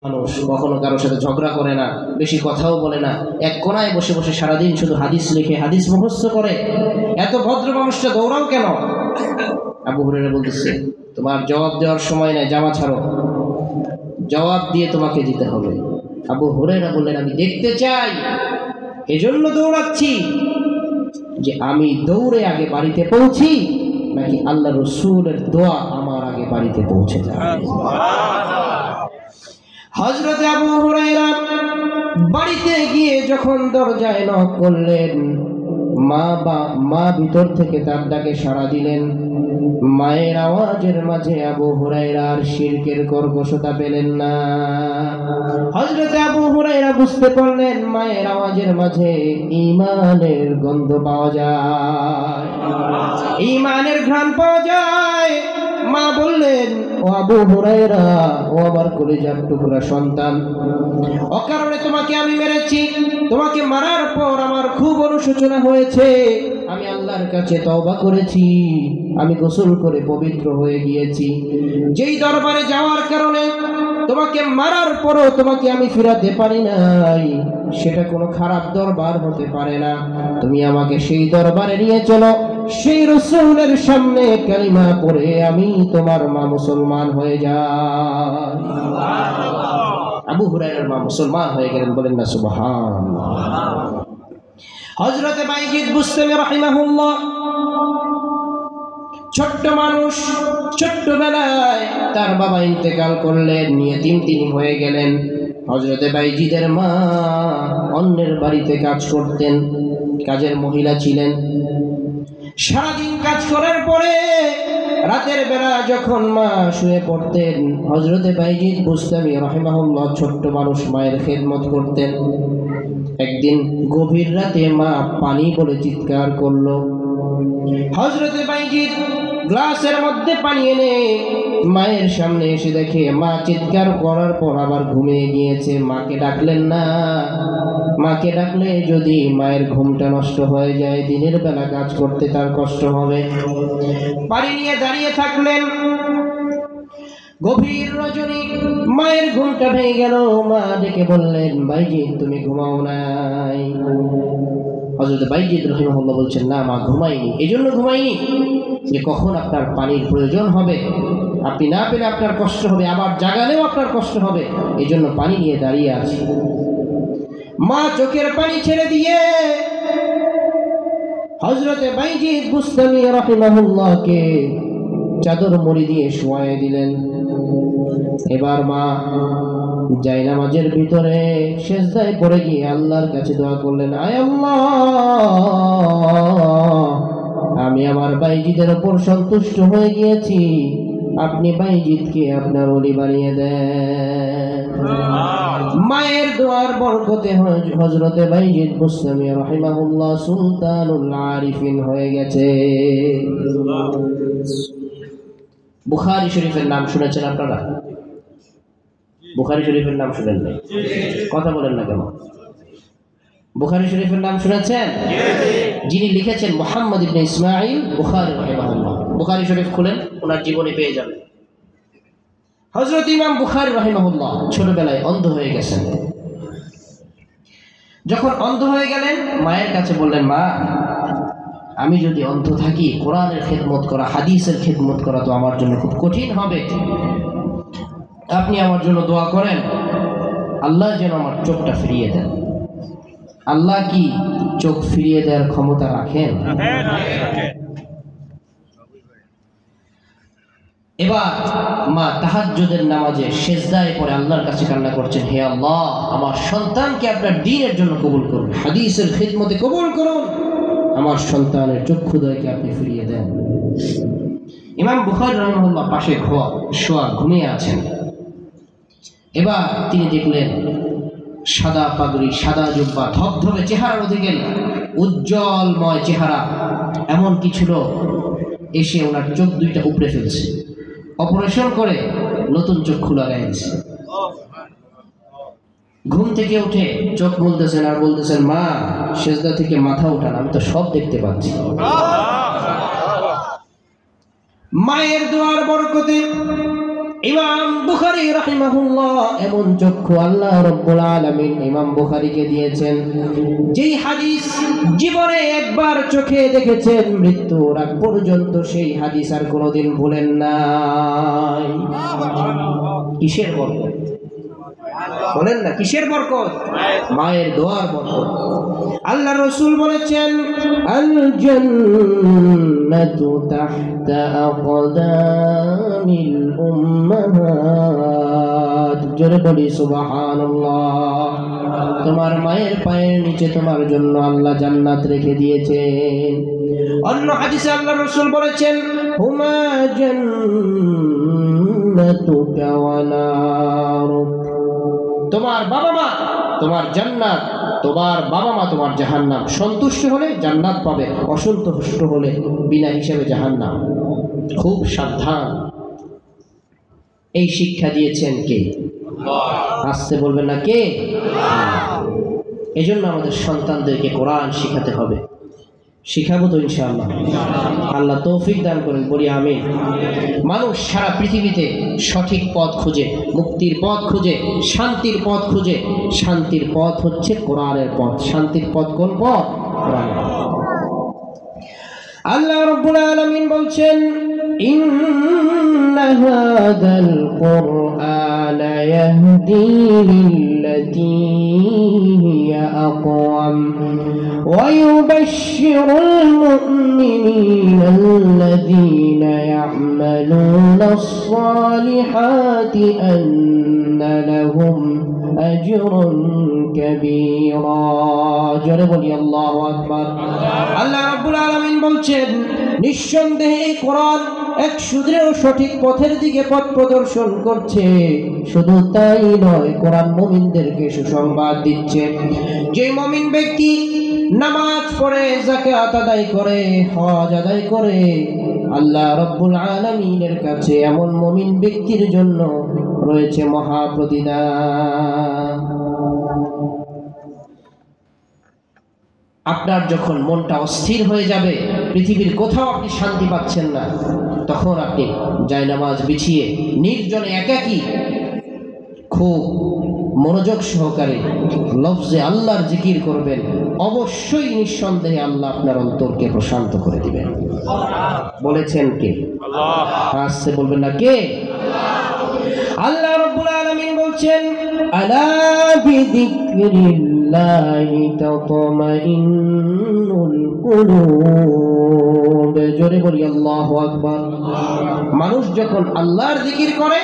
মানুষ কখনো কারোর সাথে ঝগড়া করে না, বেশি কথাও বলে না, এক কোনায় বসে বসে সারাদিন শুধু হাদিস লিখে হাদিস মুখস্থ করে। এত ভদ্র মানুষটা দৌড়াও কেন? আবু হুরায়রা বলতেছে, তোমার জবাব দেওয়ার সময় নাই, জামা ছাড়ো, জবাব দিয়ে তোমাকে দিতে হবে। আবু হুরায়রা বললেন, আমি দেখতে চাই, এজন্য দৌড়াচ্ছি যে আমি দৌড়ে আগে বাড়িতে পৌঁছি নাকি আল্লাহ রসুলের দোয়া আমার আগে বাড়িতে পৌঁছে যায়। হযরত আবু হুরায়রা বাড়িতে গিয়ে যখন দরজায় নক করলেন, মা ভিতর থেকে তার ডাকে সাড়া দিলেন। মায়ের আওয়াজের মাঝে আবু হুরায়রার শিরকের কর্কশতা পেলেন না। হযরত আবু হুরায়রা বুঝতে পারলেন মায়ের আওয়াজের মাঝে ঈমানের গন্ধ পাওয়া যায়, ঈমানের ঘ্রাণ পাওয়া যায়। মা বললেন, ও আবু হুরায়রা, ও আমার কলিজার টুকরা সন্তান, অকারণে তোমাকে আমি মেরেছি। তোমাকে মারার পর আমার খুব অনুশোচনা হয়েছে। আমি আল্লাহর কাছে তওবা করেছি, আমি গোসল করে পবিত্র হয়ে গিয়েছি। যেই দরবারে যাওয়ার কারণে তোমাকে মারার পরও তোমাকে আমি ফিরাতে পারি নাই, সেটা কোনো খারাপ দরবার হতে পারে না। তুমি আমাকে সেই দরবারে নিয়ে চলো, সেই রাসূলের সামনে কালিমা পড়ে আমি তোমার মা মুসলমান হয়ে যাই। আবু হুরায়রার মা মুসলমান হয়ে গেলেন, বলেন না সুবহানাল্লাহ। হযরত বাইজিদ বুস্তামি রাহিমাহুল্লাহ ছোট্ট মানুষ, ছোট্টবেলায় তার বাবা ইন্তেকাল করলেন, ইয়েতিম তিনি হয়ে গেলেন। হযরত বাইজিদের মা অন্যের বাড়িতে কাজ করতেন, কাজের মহিলা ছিলেন। সারাদিন কাজ করার পরে রাতের বেলা যখন মা শুয়ে পড়তেন, হযরত বাইজিদ বুস্তামি রাহিমাহুল্লাহ ছোট্ট মানুষ মায়ের খেদমত করতেন। একদিন গভীর রাতে মা পানি বলে চিৎকার করলো। হযরত বাইজিদ গ্লাসের মধ্যে পানি এনে মায়ের সামনে এসে দেখে মা চিৎকার করার পর আবার ঘুমিয়ে গিয়েছে। মাকে ডাকলেন না, মাকে ডাকলে যদি মায়ের ঘুমটা নষ্ট হয়ে যায়, দিনের বেলা কাজ করতে তার কষ্ট হবে। পানি নিয়ে দাঁড়িয়ে থাকলেন। গভীর রজনী, মায়ের ঘুমটা ভেঙে গেল। মা ডেকে বললেন, বাইজিদ তুমি ঘুমাও নাই? হযরত বাইজিদ রাহিমাহুল্লাহ বলছেন, না মা, ঘুমাইনি। এজন্য ঘুমাইনি যে কখন আপনার পানির প্রয়োজন হবে, আপনি না পেলে আপনার কষ্ট হবে, আবার জাগালেও আপনার কষ্ট হবে, এজন্য পানি নিয়ে দাঁড়িয়ে আছি। মা চোখের পানি ছেড়ে দিয়ে হযরত বাইজিদ বুস্তামি রাহিমাহুল্লাহকে চাদর মুড়ি দিয়ে শোয়ায়ে দিলেন। এবার মা জায়নামাজের ভিতরে সিজদায় পড়ে গিয়ে আল্লাহর কাছে দোয়া করলেন, আয় আল্লাহ, আমি আমার বাইজিদের উপর সন্তুষ্ট হয়ে গিয়েছি, আপনি বাইজিদকে আপনার ওলি বানিয়ে দেন। মায়ের দোয়ার বরকতে হযরতে বাইজিদ বুস্তামি রাহিমাহুল্লাহ সুলতানুল আরিফিন হয়ে গেছে। বুখারী শরীফের নাম শুনেছেন আপনারা? বুখারী শরীফের নাম শুনেন নাই? কথা বলেন না কেন? বুখারী শরীফের নাম শুনেছেন? যিনি লিখেছেন মুহাম্মদ ইবনে ইসমাঈল বুখারী রাহিমাহুল্লাহ। বুখারী শরীফ খুলেন, ওনার জীবনী পেয়ে যাবেন। হযরত ইমাম বুখারী রাহিমাহুল্লাহ ছোটবেলায় অন্ধ হয়ে গেছেন। যখন অন্ধ হয়ে গেলেন, মায়ের কাছে বললেন, মা, আমি যদি অন্ধ থাকি, কোরআনের খেদমত করা, হাদিসের খেদমত করা তো আমার জন্য খুব কঠিন হবে। আপনি আমার জন্য দোয়া করেন, আল্লাহ যেন আমার চোখটা ফিরিয়ে দেন। আল্লাহ কি চোখ ফিরিয়ে দেওয়ার ক্ষমতা রাখেন? এবার মা তাহাজ্জুদের নামাজে সিজদায় পড়ে আল্লাহর কাছে কান্না করছেন, হে আল্লাহ, আমার সন্তানকে আপনার দ্বীনের জন্য কবুল করুন, হাদিসের খিদমতে কবুল করুন, আমার সন্তানের চক্ষুদয়কে আপনি ফিরিয়ে দেন। ইমাম বুখারী রাহিমাহুল্লাহ পাশে শোয়া ঘুমিয়ে আছেন। এবার তিনি দেখলেন সাদা পাগড়ি, সাদা জুব্বা, ধবধবে চেহারার অধিকারী, উজ্জ্বলময় চেহারা এমন কিছু লোক এসে ওনার চোখ দুইটা উপড়ে ফেলছে, অপারেশন করে নতুন চক্ষু লাগাইছে। ঘুম থেকে উঠে চোখ মুলতেছেন আর বলতেছেন, মা, সিজদা থেকে মাথা উঠান, আমি তো সব দেখতে পাচ্ছি। মায়ের দোয়ার বরকতে ইমাম বুখারী রাহিমাহুল্লাহ এমন চক্ষু আল্লাহ রাব্বুল আলামিন ইমাম বুখারীকে দিয়েছেন, যেই হাদিস জীবনে একবার চোখে দেখেছেন মৃত্যুর আগ পর্যন্ত সেই হাদিস আর কোনোদিন ভুলেন নাই। কিসের বরকত বলেন না, কিসের বরকত? মায়ের দোয়ার বরকত। আল্লাহ রাসূল বলেছেন, আল জান্নাতু তাহতা আকদামিল উম্মাহাত। জোরে বলি সুবহানাল্লাহ। তোমার মায়ের পায়ের নিচে তোমার জন্য আল্লাহ জান্নাত রেখে দিয়েছেন। অন্য হাদিসে আল্লাহ রাসূল বলেছেন, হুমা জান্নাতুকা ওয়া নারুক। তোমার বাবা মা তোমার জান্নাত, তোমার বাবা মা তোমার জাহান্নাম। সন্তুষ্ট হলে জান্নাত পাবে, অসন্তুষ্ট হলে বিনা হিসাবে জাহান্নাম। খুব সাবধান। এই শিক্ষা দিয়েছেন কে? আসতে বলবেন না কে? এজন্য আমাদের সন্তানদেরকে কোরআন শিখাতে হবে। শিখাবো তো ইনশাআল্লাহ। আল্লাহ তৌফিক দান করেন, বলি আমিন। মানুষ সারা পৃথিবীতে সঠিক পথ খুঁজে, মুক্তির পথ খুঁজে, শান্তির পথ খুঁজে। শান্তির পথ হচ্ছে কোরআনের পথ। শান্তির পথ কোন পথ? কোরআনের পথ। আল্লাহ রাব্বুল আলামিন বলছেন, ইন্না হাযাল কুরআনা ইয়াহদি লিল্লাতী হিয়া আকওয়াম ওয়া ইউবাশশিরুল মুমিনিনাল্লাযীনা ইয়া'মালুনাস সালিহাতি আন্না লাহুম আজরুন কাবীরা। জোরে বলি আল্লাহু আকবার। আল্লাহ রাব্বুল আলামিন বলছেন, নিঃসন্দেহে এই কোরআন এক সুদৃঢ় সঠিক পথের দিকে পথ প্রদর্শন করছে। শুধু তাই নয়, কোরআন মুমিনদেরকে সুসংবাদ দিচ্ছে। যে মুমিন ব্যক্তি নামাজ পড়ে, যাকাত আদায় করে, হজ আদায় করে, আল্লাহ রাব্বুল আলামিনের কাছে এমন মুমিন ব্যক্তির জন্য রয়েছে মহা প্রতিদান। আপনার যখন মনটা অস্থির হয়ে যাবে, পৃথিবীর কোথাও আপনি শান্তি পাচ্ছেন না, তখন আপনি জায়নামাজ বিছিয়ে নির্জনে একাকী খুব মনোযোগ সহকারে লফজে আল্লাহর জিকির করবেন। অবশ্যই নিঃসন্দেহে আল্লাহ আপনার অন্তরকে প্রশান্ত করে দিবেন। বলেছেন কে? আল্লাহ। আসছে বলবেন না কে? আল্লাহ রাব্বুল আলামিন বলছেন, আলা বিযিকরিল্লাহি তাতমাইন্নুল কুলুব। জোরে বলি আল্লাহু আকবার। মানুষ যখন আল্লাহর জিকির করে,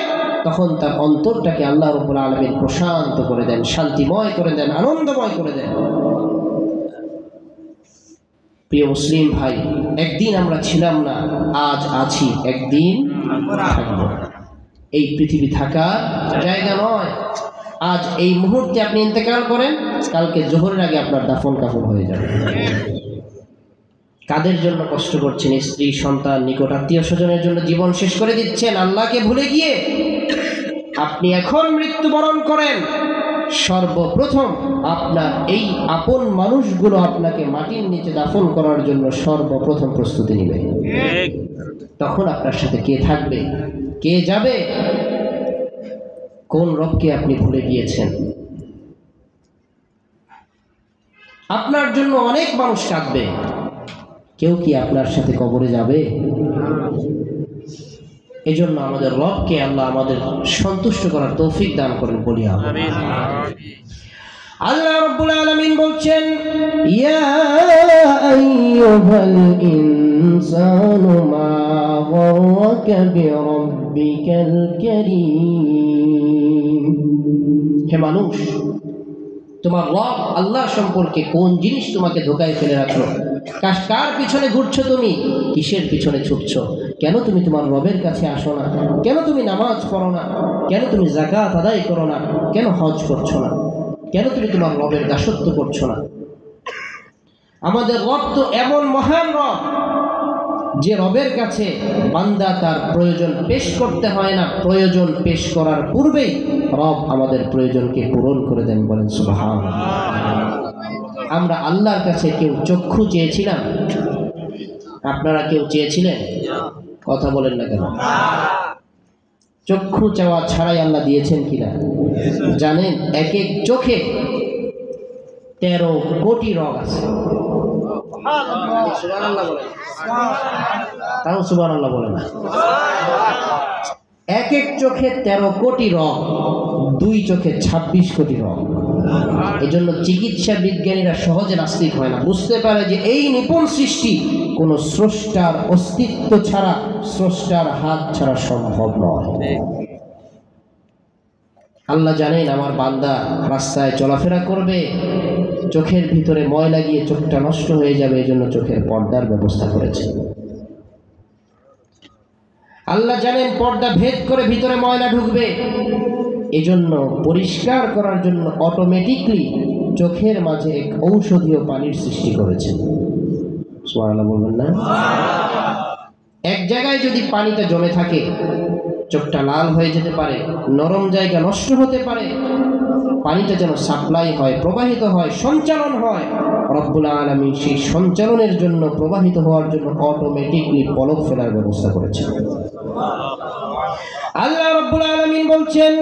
তখন তার অন্তরটাকে আল্লাহ রাব্বুল আলামিন প্রশান্ত করে দেন, শান্তিময় করে দেন, আনন্দময় করে দেন। প্রিয় মুসলিম ভাই, একদিন আমরা ছিলাম না, আজ আছি, একদিন থাকব। এই পৃথিবী থাকার জায়গা নয়। আজ এই মুহূর্তে আপনি ইন্তেকাল করেন, কালকে জোহরের আগে আপনার দাফন কাফন হয়ে যাবে। কাদের জন্য কষ্ট করছেন? স্ত্রী, সন্তান, নিকট আত্মীয় স্বজনের জন্য জীবন শেষ করে দিচ্ছেন আল্লাহকে ভুলে গিয়ে। আপনি এখন মৃত্যুবরণ করেন, সর্বপ্রথম আপনার এই আপন মানুষগুলো আপনাকে মাটির নিচে দাফন করার জন্য সর্বপ্রথম প্রস্তুতি নেবে। তখন আপনার সাথে কে থাকবে, কে যাবে? কোন রবকে আপনি ভুলে গিয়েছেন? আপনার জন্য অনেক মানুষ কাঁদবে, কেউ কি আপনার সাথে কবরে যাবে? এজন্য আমাদের রবকে আল্লাহ আমাদের সন্তুষ্ট করার তৌফিক দান করেন, বলি আমিন। আল্লাহ রাব্বুল আলামিন বলছেন, ইয়া আইয়ুহাল ইনসানু মা গাররাকা বিরাব্বিকাল কারীম। হে মানুষ, তোমার রব আল্লাহ সম্পর্কে কোন জিনিস তোমাকে ধোঁকায় ফেলে রাখলো? কার পিছনে ঘুরছো তুমি? কিসের পিছনে ছুটছো? কেন তুমি তোমার রবের কাছে আসো না? কেন তুমি নামাজ পড়ো না? কেন তুমি যাকাত আদায় করো না? কেন হজ করছো না? কেন তুমি তোমার রবের দাসত্ব করছো না? আমাদের রব তো এমন মহান রব, যে রবের কাছে বান্দা তার প্রয়োজন পেশ করতে হয় না, প্রয়োজন পেশ করার পূর্বেই রব আমাদের প্রয়োজনকে পূরণ করে দেন। বলেন সুবহানাল্লাহ। আমরা আল্লাহর কাছে কেউ চক্ষু চেয়েছিলাম? আপনারা কেউ চেয়েছিলেন? কথা বলেন না কেন? চক্ষু চাওয়া ছাড়াই আল্লাহ দিয়েছেন কিনা জানেন? এক এক চোখে 13 কোটি রগ আছে। সুবহানাল্লাহ বলেন, তাও সুবহানাল্লাহ বলেন না। এক এক চোখে 13 কোটি রগ, 2 চোখে 26 কোটি রগ। এই জন্য চিকিৎসা বিজ্ঞানীরা সহজে নাস্তিক হয় না, বুঝতে পারে যে এই নিপুণ সৃষ্টি কোন স্রষ্টার অস্তিত্ব ছাড়া, স্রষ্টার হাত ছাড়া সম্ভব নয়। আল্লাহ জানেন আমার বান্দা রাস্তায় চলাফেরা করবে, চোখের ভিতরে ময়লা গিয়ে চোখটা নষ্ট হয়ে যাবে, এই জন্য চোখের পর্দার ব্যবস্থা করেছে। আল্লাহ জানেন পর্দা ভেদ করে ভিতরে ময়লা ঢুকবে, এজন্য পরিষ্কার করার জন্য অটোমেটিকলি চোখের মাঝে এক ঔষধীয় পানির সৃষ্টি করেছেন। সুবহানাল্লাহ বলবেন না? এক জায়গায় যদি পানিটা জমে থাকে, চোখটা লাল হয়ে যেতে পারে, নরম জায়গা নষ্ট হতে পারে। পানিটা যেন সাপ্লাই হয়, প্রবাহিত হয়, সঞ্চালন হয়। রব্বুল আলামিন সেই সঞ্চালনের জন্য, প্রবাহিত হওয়ার জন্য অটোমেটিকলি পলক ফেলার ব্যবস্থা করেছেন। আল্লাহ রব্বুল আলামিন বলছেন,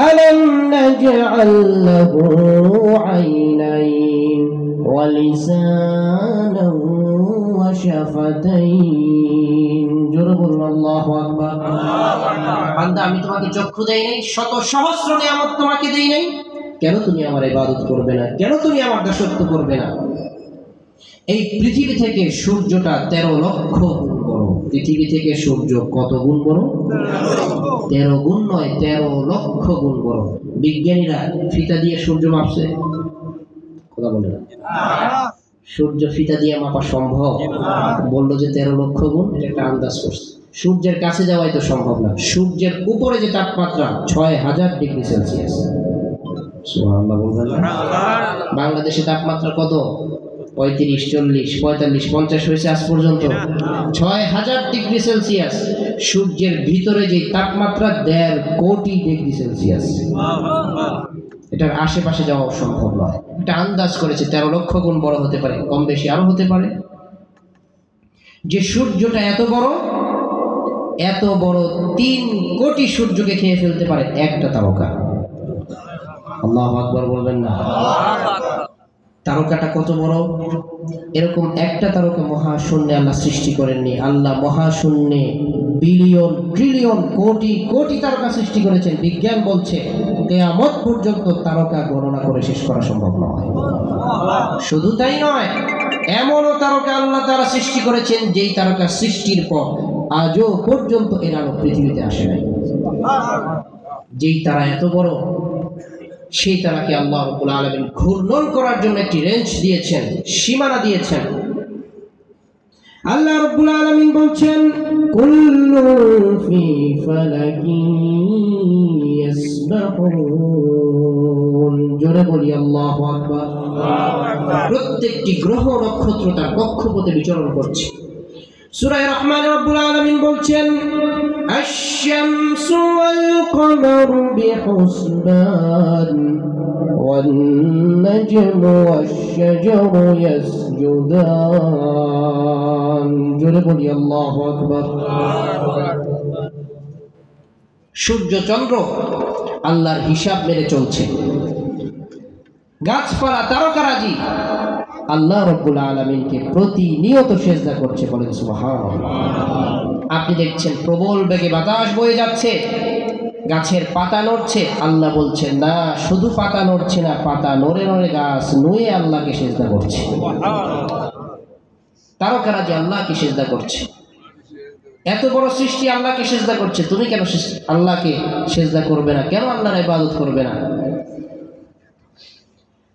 আলাম নাজআল লাহু আইনাইন ওয়া লিসানান ওয়া শাফাতাইন। জোরে বলুন আল্লাহু আকবার। বান্দা, আমি তোমাকে চক্ষু দেই নাই, শত সহস্র নিয়ামত তোমাকে দেই নাই, কেন তুমি আমার ইবাদত করবে না? কেন তুমি আমার দাসত্ব করবে না? এই পৃথিবী থেকে সূর্যটা 13 লক্ষ গুণ বড়। পৃথিবী থেকে সূর্য কত গুণ বড়? 13 গুণ নয়, 13 লক্ষ গুণ বড়। বিজ্ঞানীরা ফিতা দিয়ে সূর্য মাপছে, কথা বলে না। সূর্য ফিতা দিয়ে মাপা সম্ভব? বললো যে 13 লক্ষ গুণ, এটা একটা আন্দাজ করছে। সূর্যের কাছে যাওয়াই তো সম্ভব না। সূর্যের উপরে যে তাপমাত্রা 6000 ডিগ্রি সেলসিয়াস। সুবহানাল্লাহ বলবেন না? বাংলাদেশে তাপমাত্রা কত? 35, 40, 45, 50 হয়েছে আজ পর্যন্ত। 6000 ডিগ্রি সেলসিয়াস। সূর্যের ভিতরে যে তাপমাত্রা 1.5 কোটি ডিগ্রি সেলসিয়াস। এটার আশেপাশে যাওয়া সম্ভব নয়। এটা আন্দাজ করেছে 13 লক্ষ গুণ বড় হতে পারে, কম বেশি আরো হতে পারে। যে সূর্যটা এত বড়, এত বড় 3 কোটি সূর্যকে খেয়ে ফেলতে পারে একটা তারকা। আল্লাহু আকবার বলবেন না? তারকাটা কত বড়? এরকম একটা তারকা মহাশূন্যে আল্লাহ সৃষ্টি করেননি। আল্লাহ মহাশূন্যে বিলিয়ন, ট্রিলিয়ন, কোটি কোটি তারকা সৃষ্টি করেছেন। বিজ্ঞান বলছে কিয়ামত পর্যন্ত তারকা গণনা করে শেষ করা সম্ভব নয়। শুধু তাই নয়, এমনও তারকা আল্লাহ তাআলা সৃষ্টি করেছেন যেই তারকা সৃষ্টির পর আজও পর্যন্ত এর আলো পৃথিবীতে আসে নাই। যেই তারা এত বড়, সেই তারাকে আল্লাহ রাব্বুল আলামিন ঘূর্ণন করার জন্য একটি রেঞ্জ দিয়েছেন, সীমানা দিয়েছেন। আল্লাহ রাব্বুল আলামিন বলছেন, কুল্লুন ফি ফালাকিন ইয়াসবাহুন। জোরে বলি আল্লাহু আকবার। প্রত্যেকটি গ্রহ নক্ষত্র তার কক্ষপথে বিচরণ করছে। সূরা রহমান রব্বুল আলামিন বলছেন, আশ-শামসু ওয়াল কমারু বিহুসবান ওয়ান নাজমু ওয়াশ-শাজারু ইয়াসজুদান। জোরে বলি আল্লাহু আকবার। সূর্য চন্দ্র আল্লাহর হিসাব মেনে চলছে। গাছপালা, তারকারাজি আল্লাহ রাব্বুল আলামিনকে প্রতিনিয়ত সিজদা করছে। বলেন সুবহানাল্লাহ। আপনি দেখছেন প্রবল বেগে বাতাস বয়ে যাচ্ছে, গাছের পাতা নড়ছে, আল্লাহ বলছেন না, শুধু পাতা নড়ছে না, পাতা নড়ে নড়ে গাছ নুয়ে আল্লাহকে সিজদা করছে। তারকারাজি আল্লাহকে সিজদা করছে। এত বড় সৃষ্টি আল্লাহকে সিজদা করছে, তুমি কেন আল্লাহকে সিজদা করবে না? কেন আল্লাহর ইবাদত করবে না?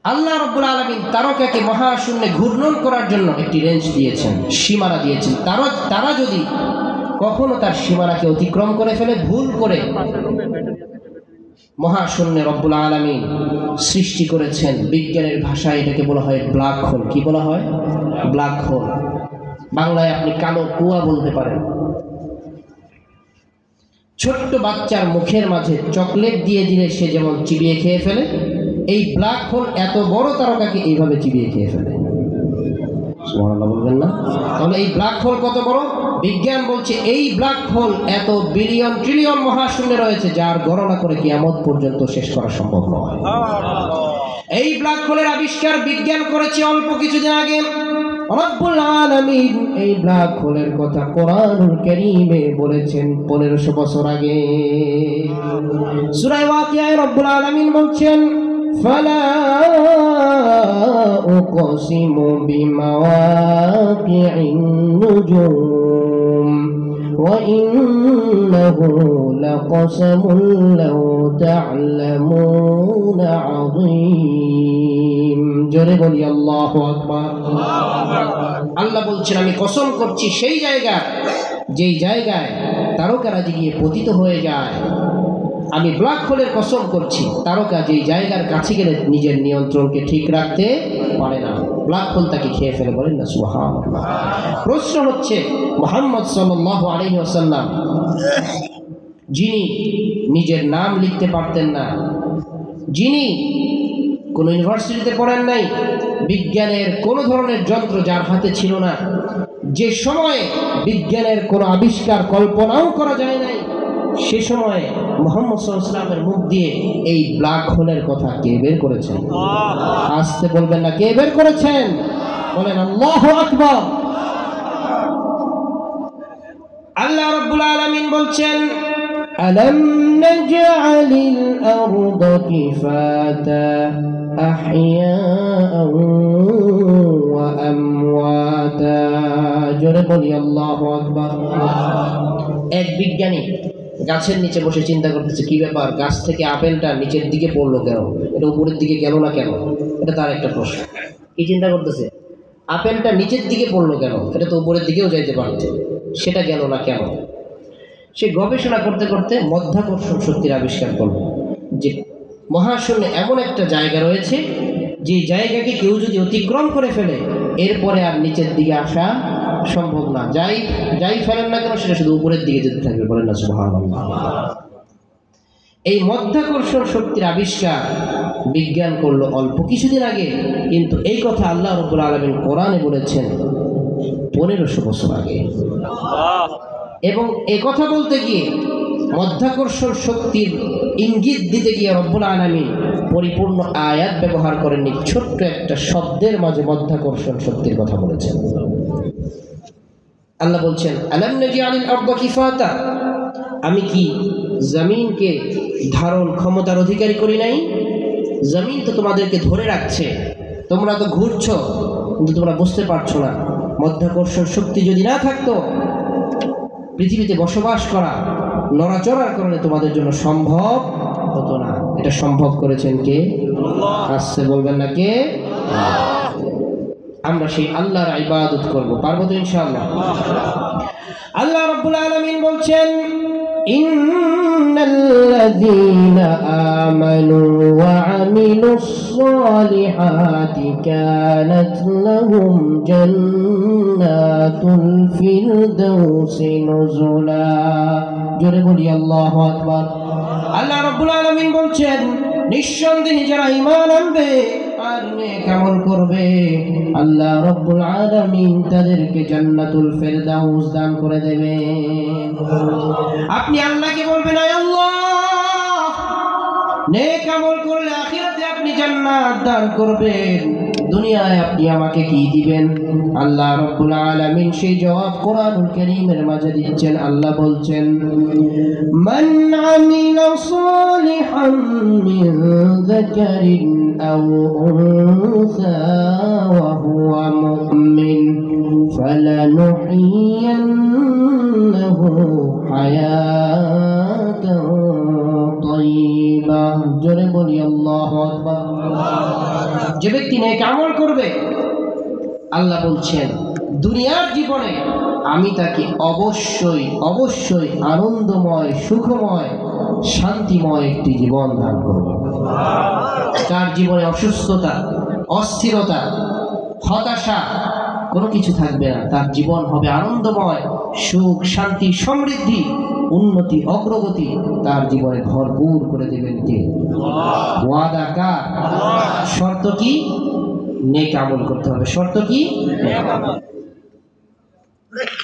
আল্লাহ রাব্বুল আলামিন তারকাকে মহাশূন্যে ঘূর্ণন করার জন্য একটি রেঞ্জ দিয়েছেন, সীমানা দিয়েছেন। তারা যদি কখনো তার সীমানাকে অতিক্রম করে ফেলে, ভুল করে, মহাশূন্যে রব্বুল আলামিন সৃষ্টি করেছেন। বিজ্ঞানের ভাষায় এটাকে বলা হয় ব্ল্যাক হোল। কি বলা হয়? Black hole. বাংলায় আপনি কালো কুয়া বলতে পারেন। ছোট্ট বাচ্চার মুখের মাঝে চকলেট দিয়ে দিলে সে যেমন চিবিয়ে খেয়ে ফেলে, এই ব্ল্যাক হোল এত বড় তারকাকে এইভাবে চিবিয়ে খেয়ে ফেলে। সুবহানাল্লাহ বলবেন না? তাহলে এই ব্ল্যাক হোল কত বড়? বিজ্ঞান বলছে এই ব্ল্যাক হোল এত বিলিয়ন ট্রিলিয়ন মহাশূন্যে রয়েছে যার গণনা করে কিয়ামত পর্যন্ত শেষ করা সম্ভব নয়। এই ব্ল্যাক হোলের আবিষ্কার বিজ্ঞান করেছে অল্প কিছুদিন আগে। রব্বুল আলামিন এই ব্ল্যাক হোলের কথা কোরআনুল কারীমে বলেছেন 1500 বছর আগে। সূরা ওয়াকিয়ায় রব্বুল আলামিন বলছেন ফালা উকসিমু বিমাওয়াকি'ন নুজুম ওয়া ইন্নাহু লাকসামুন লাউ তা'লামুনা আযীম। জোরে বলি আল্লাহু আকবার। আল্লাহ বলছেন আমি কসম করছি সেই জায়গা যেই জায়গায় তারকারাজি গিয়ে পতিত হয়ে যায়। আমি ব্ল্যাক হোলের কসম করছি তারকা যেই জায়গার কাছে গেলে নিজের নিয়ন্ত্রণকে ঠিক রাখতে পারে না, ব্ল্যাক হোল তাকে খেয়ে ফেলে। বলেন না সুবহানাল্লাহ। প্রশ্ন হচ্ছে মুহাম্মদ সাল্লাল্লাহু আলাইহি ওয়াসাল্লাম যিনি নিজের নাম লিখতে পারতেন না, যিনি কোনো ইউনিভার্সিটিতে পড়েন নাই, বিজ্ঞানের কোনো ধরনের যন্ত্র যার হাতে ছিল না, যে সময়ে বিজ্ঞানের কোনো আবিষ্কার কল্পনাও করা যায় নাই, সে সময়ে মুহাম্মদ সাল্লাল্লাহু আলাইহি ওয়াসাল্লামের মুখ দিয়ে এই ব্ল্যাক হোলের কথা কে বের করেছেন? আসতে বলবেন না, কে বের করেছেন? বলেন আল্লাহু আকবার। আল্লাহ রাব্বুল আলামিন বলছেন আলাম নাজআলিল আরদা কিফাতা আহইয়াআন ওয়া আমওয়াতা। জোরে বলি আল্লাহু আকবার। এক বিজ্ঞানী গাছের নিচে বসে চিন্তা করতেছে কি ব্যাপার, গাছ থেকে আপেলটা নিচের দিকে পড়লো কেন, এটা উপরের দিকে গেল না কেন? এটা তার একটা প্রশ্ন। কি চিন্তা করতেছে? আপেলটা নিচের দিকে পড়লো কেন, এটা তো উপরের দিকেও যাইতে পারছে, সেটা গেল না কেন? সে গবেষণা করতে করতে মধ্যাকর্ষণ শক্তির আবিষ্কার করল যে মহাশূন্যে এমন একটা জায়গা রয়েছে যে জায়গাকে কেউ যদি অতিক্রম করে ফেলে এরপরে আর নিচের দিকে আসা সম্ভব না। যাই ফেলেন না কেন সেটা শুধু উপরের দিকে যেতে থাকবে। বলেন না সুবহানাল্লাহ। এই মধ্যাকর্ষণ শক্তির আবিষ্কার বিজ্ঞান করলো অল্প কিছুদিন আগে, কিন্তু এই কথা আল্লাহ রাব্বুল আলামিন কোরআনে বলেছেন 1500 বছর আগে। এবং এই কথা বলতে গিয়ে মধ্যাকর্ষণ শক্তির ইঙ্গিত দিতে গিয়ে রব্বুল আলামিন পরিপূর্ণ আয়াত ব্যবহার করেননি, ছোট্ট একটা শব্দের মাঝে মধ্যাকর্ষণ শক্তির কথা বলেছেন। আল্লাহ বলছেন আলাম নাজআলিল আরদা কিফাতা, আমি কি জমিনকে ধারণ ক্ষমতার অধিকারী করি নাই? জমিন তো তোমাদেরকে ধরে রাখছে, তোমরা তো ঘুরছো কিন্তু তোমরা বুঝতে পারছো না। মধ্যাকর্ষণ শক্তি যদি না থাকতো পৃথিবীতে বসবাস করা, নড়াচড়ার কারণে তোমাদের জন্য সম্ভব হতো না। এটা সম্ভব করেছেন কে? আসছে বলবেন না কে? আমরা সেই আল্লাহর ইবাদত করব, পারবো তো ইনশাআল্লাহ। আল্লাহ রাব্বুল আলামিন বলছেন ইন্নাল্লাযীনা আমানু ওয়া আমিলুস সালিহাতি কানাত লাহুম জান্নাতুল ফিরদাউসি নুজুলা। জোরে বলি আল্লাহু আকবার। আল্লাহ রাব্বুল আলামিন বলছেন নিঃসন্দেহে যারা ঈমান আনবে আর নেক আমল করবে আল্লাহ রাব্বুল আলামিন তাদেরকে জান্নাতুল ফিরদাউস দান করে দেবেন। আপনি আল্লাহকে বলবেন আয় আল্লাহ, নেক আমল করলে আখিরাতে আপনি জান্নাত দান করবেন, দুনিয়ায় আপনি আমাকে কি দিবেন? আল্লাহ রাব্বুল আলামিন সেই জবাব কোরআনুল কারীমের মাঝে দিচ্ছেন। আল্লাহ বলছেন মান আমিলা সালিহান মিন যাকারিন আও উনসা ওয়া হুয়া মুমিন ফালানুহইয়ান্নাহু হায়াতান তাইয়্যিবাহ। জোরে বলি আল্লাহু আকবার। যে ব্যক্তি নেক আমল করবে আল্লাহ বলছেন দুনিয়ার জীবনে আমি তাকে অবশ্যই অবশ্যই আনন্দময়, সুখময়, শান্তিময় একটি জীবন দান করব। তার জীবনে অসুস্থতা, অস্থিরতা, হতাশা কোনো কিছু থাকবে না। তার জীবন হবে আনন্দময়, সুখ, শান্তি, সমৃদ্ধি, উন্নতি, অগ্রগতি তার জীবনে ভরপুর করে দেবেন কে? ওয়াদা কার? শর্ত কি? নেক আমল করতে হবে। শর্ত কি?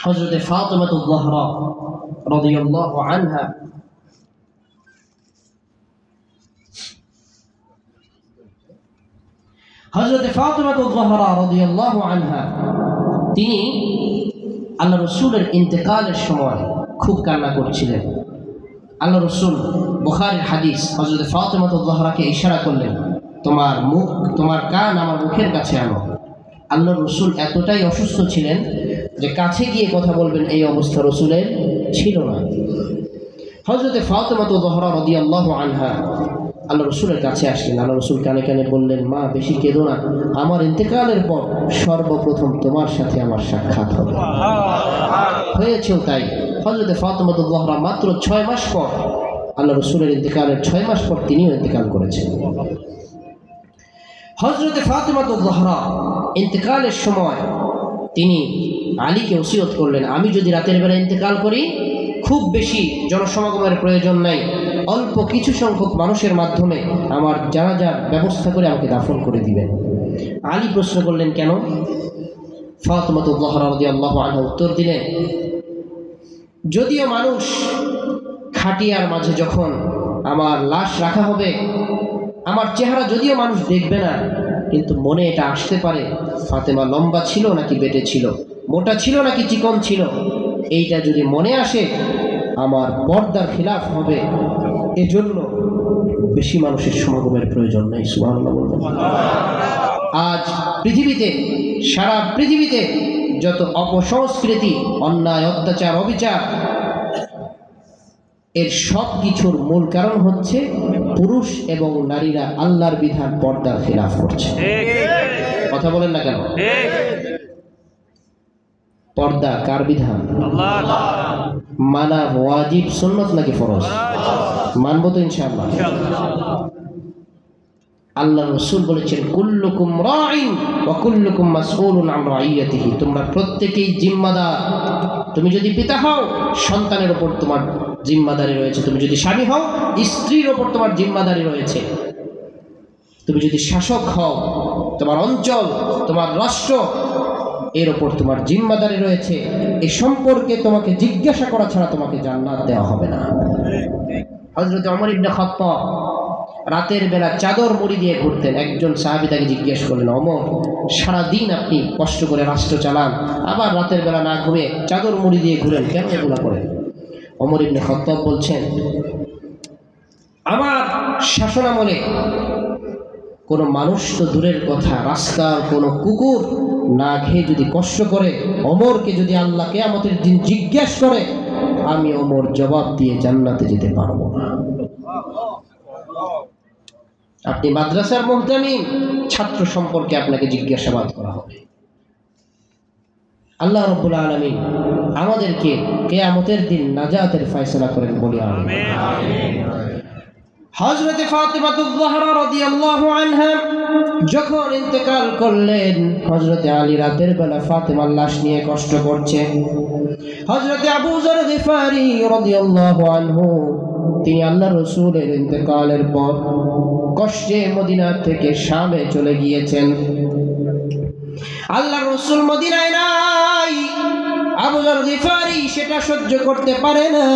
হযরত ফাতিমাতুল জাহরা রাদিয়াল্লাহু আনহা তিনি আল্লাহ রাসূলের ইন্তেকালের সময় খুব কান্না করছিলেন। আল্লাহ রাসূল, বুখারীর হাদিস, হযরত ফাতিমাতুল জাহরাকে ইশারা করলেন, তোমার মুখ, তোমার কান আমার মুখের কাছে আনো। আল্লাহ রাসূল এতটাই অসুস্থ ছিলেন যে কাছে গিয়ে কথা বলবেন এই অবস্থা রাসূলের ছিল না। হযরত ফাতিমাতুল জাহরা রাদিয়াল্লাহু আনহা আল্লাহ রসুলের কাছে আসলেন। আল্লাহ রসুল কানে কানে বললেন, মা বেশি কেঁদো না, আমার ইন্তেকালের পর সর্বপ্রথম তোমার সাথে আমার সাক্ষাৎ হবে। হয়েছেও তাই। হযরত ফাতিমাতুল জাহরা মাত্র 6 মাস পর, আল্লাহ রসুলের ইন্তেকালের 6 মাস পর তিনিও ইন্তেকাল করেছেন। হযরত ফাতিমাতুল জাহরা ইন্তেকালের সময় তিনি আলীকে ওসিয়ত করলেন, আমি যদি রাতের বেলা ইন্তেকাল করি, খুব বেশি জনসমাগমের প্রয়োজন নাই, অল্প কিছু সংখ্যক মানুষের মাধ্যমে আমার জানাজার ব্যবস্থা করে আমাকে দাফন করে দিবেন। আলী প্রশ্ন করলেন, কেন? ফাতিমাতুল জাহরা রাদিয়াল্লাহু আনহা উত্তর দিলেন, যদিও মানুষ খাটিয়ার মাঝে যখন আমার লাশ রাখা হবে, আমার চেহারা যদিও মানুষ দেখবে না, কিন্তু মনে এটা আসতে পারে ফাতেমা লম্বা ছিল নাকি বেটে ছিল, মোটা ছিল নাকি চিকন ছিল। এইটা যদি মনে আসে আমার পর্দার খিলাফ হবে, এজন্য বেশি মানুষের সমাগমের প্রয়োজন নেই। সুবহানাল্লাহ বলবেন। আজ পৃথিবীতে, সারা পৃথিবীতে যত অপসংস্কৃতি, অন্যায়, অত্যাচার, অবিচার, এর সব কিছুর মূল কারণ হচ্ছে পুরুষ এবং নারীরা আল্লাহর বিধান পর্দার খিলাফ করছে। কথা বলেন না কেন? পর্দা কার বিধান? মানা ওয়াজিব, সুন্নত নাকি ফরজ? মানব তো ইনশাআল্লাহ। আল্লাহ রাসূল বলেছেন, কুল্লুকুম রাঈন ওয়া কুল্লুকুম মাসউলুন আন রাইয়াতিহি, তোমরা প্রত্যেকেই জিম্মাদার। তুমি যদি পিতা হও, সন্তানের উপর তোমার জিম্মাদারি রয়েছে। তুমি যদি স্বামী হও, স্ত্রীর উপর তোমার জিম্মাদারি রয়েছে। তুমি যদি শাসক হও, তোমার অঞ্চল, তোমার রাষ্ট্র, এর ওপর তোমার জিম্মাদারি রয়েছে। এই সম্পর্কে তোমাকে জিজ্ঞাসা করা ছাড়া তোমাকে জান্নাত দেওয়া হবে না। হযরত ওমর ইবনে খাত্তাব রাতের বেলা চাদর মুড়ি দিয়ে ঘুরতেন। একজন সাহাবী তাকে জিজ্ঞেস করলেন, ওমর, সারাদিন আপনি কষ্ট করে রাষ্ট্র চালান, আবার রাতের বেলা না ঘুমিয়ে চাদর মুড়ি দিয়ে ঘুরেন, কেন এগুলো করেন? ওমর ইবনে খাত্তাব বলছেন, আমার শাসনামলে কোনো মানুষ তো দূরের কথা, রাস্তার কোনো কুকুর না খেয়ে যদি কষ্ট করে, ওমরকে যদি আল্লাহ কিয়ামতের দিন জিজ্ঞেস করে, আমি ওমর জবাব দিয়ে জান্নাতে যেতে পারবো না। আপনি মাদ্রাসার মুহতামিম, ছাত্র সম্পর্কে আপনাকে জিজ্ঞাসাবাদ করা হবে। আল্লাহ রাব্বুল আলামিন আমাদেরকে কিয়ামতের দিন নাজাতের ফয়সালা করেন, বলি আমিন। হযরত ফাতিমাতুল জাহরা রাদিয়াল্লাহু আনহা যখন ইন্তেকাল করলেন, হযরত আলী রাতের বেলা ফাতিমার লাশ নিয়ে কষ্ট করছেন। হযরত আবু যর গিফারি রাদিয়াল্লাহু আনহু তিনি আল্লাহর রাসূলের ইন্তেকালের পর কষ্টে মদিনা থেকে শামে চলে গিয়েছেন। আল্লাহর রাসূল মদিনায় নাই। আবু যর গিফারি সেটা সহ্য করতে পারে না।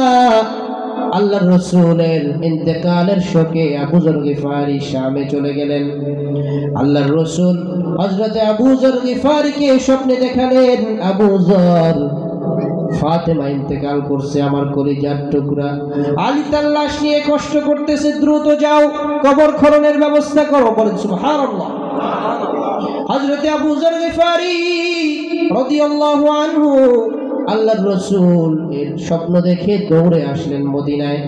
আল্লাহর রাসূলের ইন্তেকালের শোকে আবু যর গিফারি শামে চলে গেলেন। আল্লাহর রাসূল হযরত আবু যর গিফারিকে স্বপ্নে দেখালেন, আবু যর, ফাতেমা ইন্তেকাল করছে, আমার কলিজার টুকরা। আলী তার লাশ নিয়ে কষ্ট করতেছে, দ্রুত যাও কবর খননের ব্যবস্থা করো। বলেন সুবহানাল্লাহ। হযরত আবু যর গিফারি রাদিয়াল্লাহু আনহু আল্লাহর রাসূল এর স্বপ্ন দেখে দৌড়ে আসলেন মদিনায়।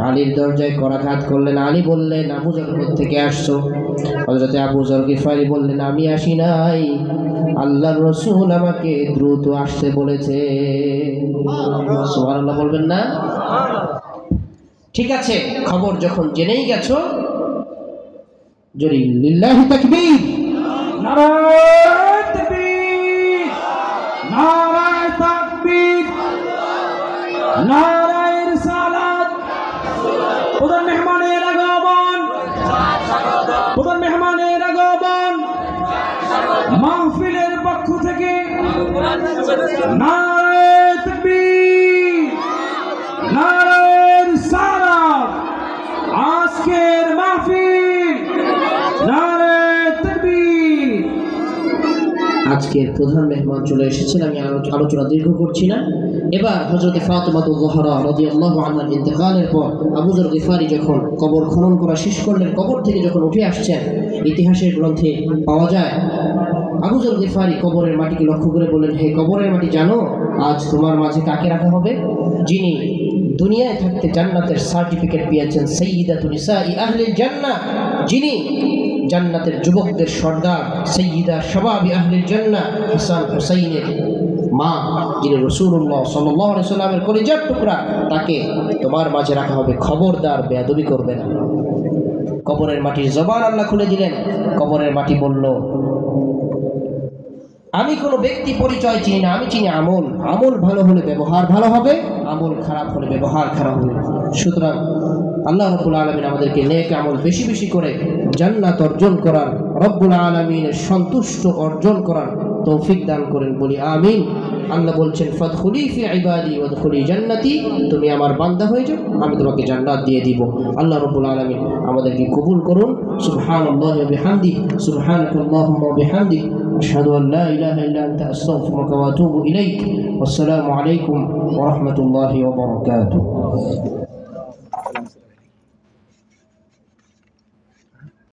আলীর দরজায় করাঘাত করলেন। আলী বললেন, আবু যর কোথা থেকে আসছো? হযরত আবু যর গিফারি বললেন, আমি আসি নাই, আল্লাহর রাসূল আমাকে দ্রুত আসতে বলেছে। সুবহানাল্লাহ বলবেন না? ঠিক আছে, খবর যখন জেনেই গেছো, জোরে লিল্লাহি তাকবীর, নারায়ে তাকবীর, নারায়ে তাকবীর, নারায়ে রিসালাত। প্রধান মেহমানের আগমন, প্রধান মেহমানের আগমন, মাহফিলের পক্ষ থেকে নারে তাকবীর, নারে রিসালাত। আজকের মাহফিল নারে তাকবীর। আজকের প্রধান মেহমান চলে এসেছেন, আমি আলোচনা দীর্ঘ করছি না। এবার হযরত ফাতিমাতুল জোহরা রাদিয়াল্লাহু আনহার ইন্তেকালের পর আবু যর গিফারি যখন কবর খনন করা শেষ করলেন, কবর থেকে যখন উঠে আসছেন, ইতিহাসের গ্রন্থে পাওয়া যায় আবু যর গিফারি কবরের মাটিকে লক্ষ্য করে বললেন, হে কবরের মাটি, জানো আজ তোমার মাঝে কাকে রাখা হবে? যিনি দুনিয়ায় থাকতে জান্নাতের সার্টিফিকেট পেয়েছেন, সাইয়্যিদাতু নিসাই আহলিল জান্নাহ, যিনি জান্নাতের যুবকদের সর্দার, সাইয়্যিদা শাবাবি আহলিল জান্নাহ, হাসান হুসাইনের মা, যিনি রাসূলুল্লাহ সাল্লাল্লাহু আলাইহি সাল্লামের কলিজার টুকরা, তাকে তোমার মাঝে রাখা হবে। খবরদার বেয়াদবি করবে না। কবরের মাটির জবান আল্লাহ খুলে দিলেন। কবরের মাটি বলল, আমি কোনো ব্যক্তি পরিচয় চিনি না, আমি চিনি আমল। আমল ভালো হলে ব্যবহার ভালো হবে, আমল খারাপ হলে ব্যবহার খারাপ হবে। সুতরাং আল্লাহ রব্বুল আলামিন আমাদেরকে নেক আমল বেশি বেশি করে জান্নাত অর্জন করার, রব্বুল আলামিনের সন্তুষ্ট অর্জন করার তৌফিক দান করেন, বলি আমিন। আল্লাহ বলছেন, ফাদখুলি ফি ইবাদি ওয়াদখুলি জান্নাতি, তুমি আমার বান্দা হয়ে যাও, আমি তোমাকে জান্নাত দিয়ে দিব। আল্লাহ রাব্বুল আলামিন আমাদেরকে কবুল করুন। সুবহানাল্লাহি ওয়া বিহামদিহি, সুবহানাকাল্লাহুম্মা ওয়া বিহামদিক, আশহাদু আল লা ইলাহা ইল্লা আনতা আস্তাগফিরুকা ওয়া আতুবু ইলাইক। আসসালামু আলাইকুম ওয়া রাহমাতুল্লাহি ওয়া বারাকাতুহু।